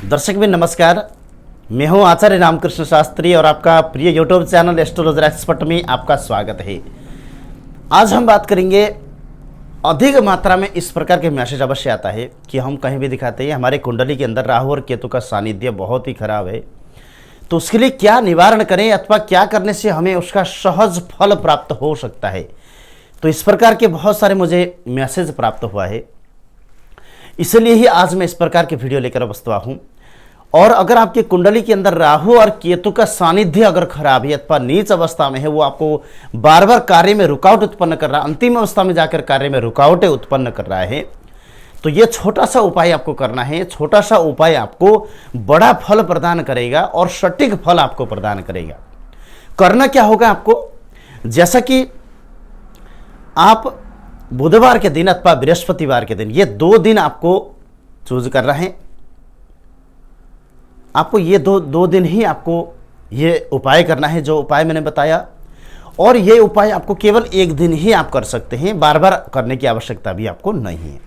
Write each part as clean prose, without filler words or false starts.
दर्शक भी नमस्कार। मैं हूं आचार्य रामकृष्ण शास्त्री और आपका प्रिय यूट्यूब चैनल एस्ट्रोलॉजर एक्सपर्ट में आपका स्वागत है। आज हम बात करेंगे, अधिक मात्रा में इस प्रकार के मैसेज अवश्य आता है कि हम कहीं भी दिखाते हैं हमारे कुंडली के अंदर राहु और केतु का सानिध्य बहुत ही खराब है, तो उसके लिए क्या निवारण करें अथवा क्या करने से हमें उसका सहज फल प्राप्त हो सकता है। तो इस प्रकार के बहुत सारे मुझे मैसेज प्राप्त हुआ है, इसलिए ही आज मैं इस प्रकार की वीडियो लेकर उपस्थित हूँ। और अगर आपकी कुंडली के अंदर राहु और केतु का सानिध्य अगर खराब है अथवा नीच अवस्था में है, वो आपको बार बार कार्य में रुकावट उत्पन्न कर रहा है, अंतिम अवस्था में जाकर कार्य में रुकावटें उत्पन्न कर रहा है, तो ये छोटा सा उपाय आपको करना है। छोटा सा उपाय आपको बड़ा फल प्रदान करेगा और सटीक फल आपको प्रदान करेगा। करना क्या होगा आपको, जैसा कि आप बुधवार के दिन अथवा बृहस्पतिवार के दिन, ये 2 दिन आपको चूज कर रहे हैं। आपको ये दो दिन ही आपको ये उपाय करना है जो उपाय मैंने बताया, और ये उपाय आपको केवल 1 दिन ही आप कर सकते हैं, बार बार करने की आवश्यकता भी आपको नहीं है।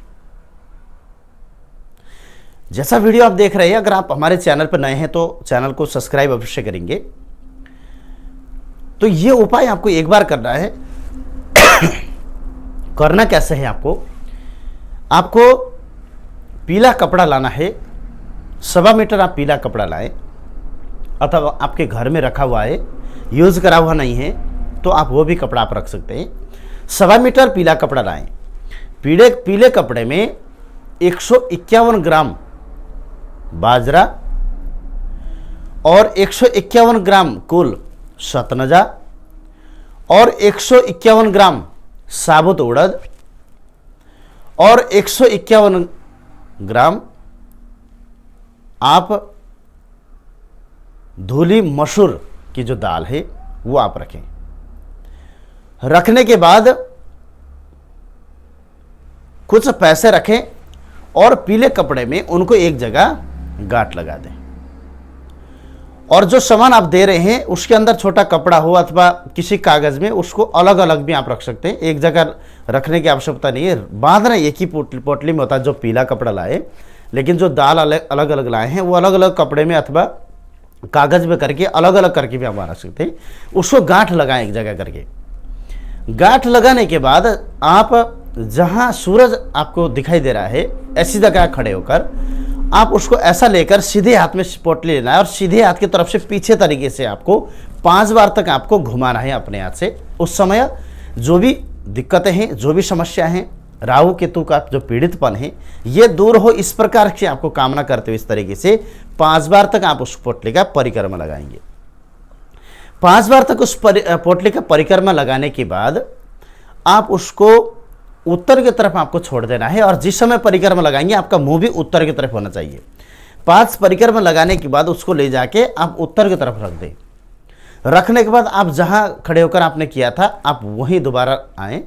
जैसा वीडियो आप देख रहे हैं, अगर आप हमारे चैनल पर नए हैं तो चैनल को सब्सक्राइब अवश्य करेंगे। तो ये उपाय आपको एक बार करना है। करना कैसे है, आपको पीला कपड़ा लाना है, 1.25 मीटर आप पीला कपड़ा लाएं, अथवा आपके घर में रखा हुआ है, यूज करा हुआ नहीं है तो आप वो भी कपड़ा आप रख सकते हैं। 1.25 मीटर पीला कपड़ा लाएं। पीले कपड़े में 151 ग्राम बाजरा और 151 ग्राम कुल सतनजा और 151 ग्राम साबुत उड़द और 151 ग्राम आप धुली मसूर की जो दाल है वो आप रखें। रखने के बाद कुछ पैसे रखें और पीले कपड़े में उनको एक जगह गांठ लगा दें। और जो सामान आप दे रहे हैं उसके अंदर छोटा कपड़ा हो अथवा किसी कागज में, उसको अलग अलग भी आप रख सकते हैं, एक जगह रखने की आवश्यकता नहीं है। बांधना एक ही पोटली में होता है जो पीला कपड़ा लाए, लेकिन जो दाल अलग अलग लाए हैं वो अलग अलग कपड़े में अथवा कागज में करके अलग अलग करके भी आप रख सकते हैं। उसको गांठ लगाएं एक जगह करके। गांठ लगाने के बाद आप जहां सूरज आपको दिखाई दे रहा है, ऐसी जगह खड़े होकर आप उसको ऐसा लेकर सीधे हाथ में पोटली लेना है और सीधे हाथ की तरफ से पीछे तरीके से आपको 5 बार तक आपको घुमाना है अपने हाथ से। उस समय जो भी दिक्कतें हैं, जो भी समस्या हैं, राहु केतु का जो पीड़ितपन है, ये दूर हो, इस प्रकार से आपको कामना करते हुए इस तरीके से 5 बार तक आप उस पोटली का परिक्रमा लगाएंगे। 5 बार तक उस पोटली का परिक्रमा लगाने के बाद आप उसको उत्तर की तरफ आपको छोड़ देना है, और जिस समय परिक्रमा लगाएंगे आपका मुंह भी उत्तर की तरफ होना चाहिए। 5 परिक्रमा लगाने के बाद उसको ले जाके आप उत्तर की तरफ रख दें। रखने के बाद आप जहां खड़े होकर आपने किया था आप वहीं दोबारा आए।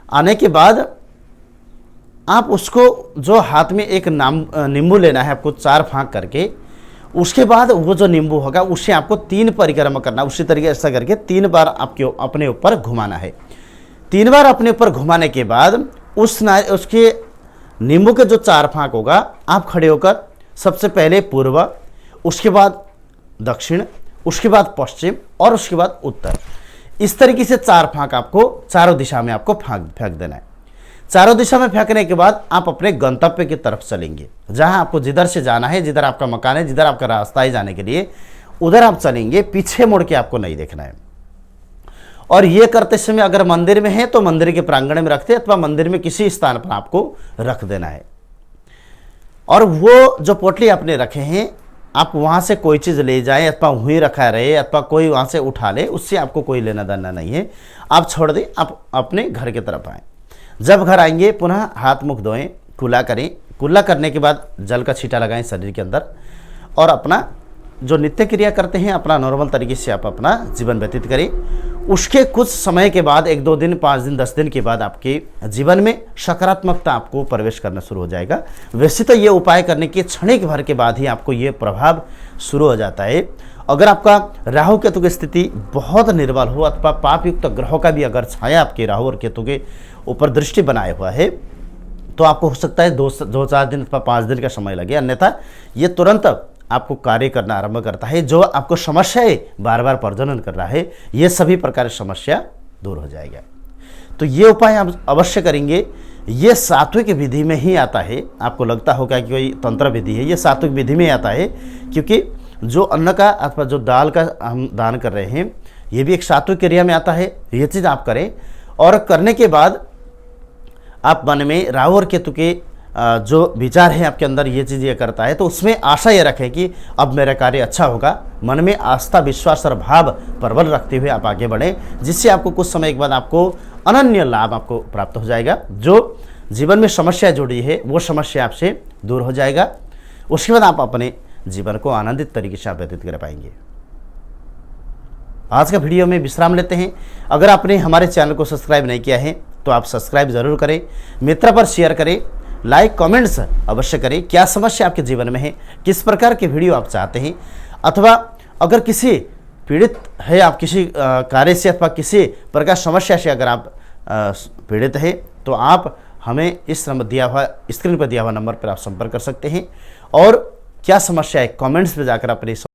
आने के बाद आप उसको जो हाथ में एक नींबू लेना है आपको 4 फांक करके, उसके बाद वो जो नींबू होगा उससे आपको 3 परिक्रमा करना, उसी तरीके ऐसा करके 3 बार आपके अपने ऊपर घुमाना है। 3 बार अपने ऊपर घुमाने के बाद उसके नींबू के जो 4 फांक होगा, आप खड़े होकर सबसे पहले पूर्व, उसके बाद दक्षिण, उसके बाद पश्चिम और उसके बाद उत्तर, इस तरीके से 4 फांक आपको चारों दिशा में आपको फेंक देना है। चारों दिशा में फेंकने के बाद आप अपने गंतव्य की तरफ चलेंगे। जहां आपको जिधर से जाना है, जिधर आपका मकान है, जिधर आपका रास्ता है जाने के लिए, उधर आप चलेंगे। पीछे मुड़ के आपको नहीं देखना है। और ये करते समय अगर मंदिर में है तो मंदिर के प्रांगण में रखते अथवा मंदिर में किसी स्थान पर आपको रख देना है। और वो जो पोटली आपने रखे हैं, आप वहां से कोई चीज ले जाएं अथवा वहीं रखा रहे अथवा कोई वहां से उठा ले, उससे आपको कोई लेना देना नहीं है। आप छोड़ दें, आप अपने घर की तरफ आए। जब घर आएंगे पुनः हाथ मुख धोएं, कुल्ला करें। कुल्ला करने के बाद जल का छींटा लगाएं शरीर के अंदर, और अपना जो नित्य क्रिया करते हैं अपना नॉर्मल तरीके से आप अपना जीवन व्यतीत करें। उसके कुछ समय के बाद 1-2 दिन, 5 दिन, 10 दिन के बाद आपके जीवन में सकारात्मकता आपको प्रवेश करना शुरू हो जाएगा। वैसे तो ये उपाय करने के क्षणिक भर के बाद ही आपको ये प्रभाव शुरू हो जाता है। अगर आपका राहु केतु की स्थिति बहुत निर्बल हो अथवा पाप युक्त ग्रहों का भी अगर छाया आपके राहु और केतु के ऊपर दृष्टि बनाए हुआ है, तो आपको हो सकता है 2-4 दिन अथवा 5 दिन का समय लगे, अन्यथा ये तुरंत आपको कार्य करना आरंभ करता है, जो आपको समस्याएं बार बार प्रजनन कर रहा है, ये सभी प्रकार की समस्या दूर हो जाएगा। तो ये उपाय आप अवश्य करेंगे। ये सात्विक विधि में ही आता है। आपको लगता होगा कि कोई तंत्र विधि है, ये सात्विक विधि में आता है, क्योंकि जो अन्न का अथवा जो दाल का हम दान कर रहे हैं, ये भी एक सात्विक क्रिया में आता है। ये चीज़ आप करें, और करने के बाद आप मन में राहु और केतु के जो विचार है आपके अंदर, ये चीज़ ये करता है, तो उसमें आशा ये रखें कि अब मेरा कार्य अच्छा होगा। मन में आस्था, विश्वास और भाव प्रबल रखते हुए आप आगे बढ़ें, जिससे आपको कुछ समय के बाद आपको अनन्य लाभ आपको प्राप्त हो जाएगा। जो जीवन में समस्या जुड़ी है, वो समस्या आपसे दूर हो जाएगा। उसके बाद आप अपने जीवन को आनंदित तरीके से आप व्यतीत कर पाएंगे। आज का वीडियो में विश्राम लेते हैं। अगर आपने हमारे चैनल को सब्सक्राइब नहीं किया है तो आप सब्सक्राइब जरूर करें, मित्र पर शेयर करें, लाइक कमेंट्स अवश्य करें। क्या समस्या आपके जीवन में है, किस प्रकार के वीडियो आप चाहते हैं, अथवा अगर किसी पीड़ित है आप किसी कार्य से अथवा किसी प्रकार समस्या से अगर आप पीड़ित हैं, तो आप हमें इस नंबर दिया हुआ, स्क्रीन पर दिया हुआ नंबर पर आप संपर्क कर सकते हैं। और क्या समस्या है, कमेंट्स में जाकर अपनी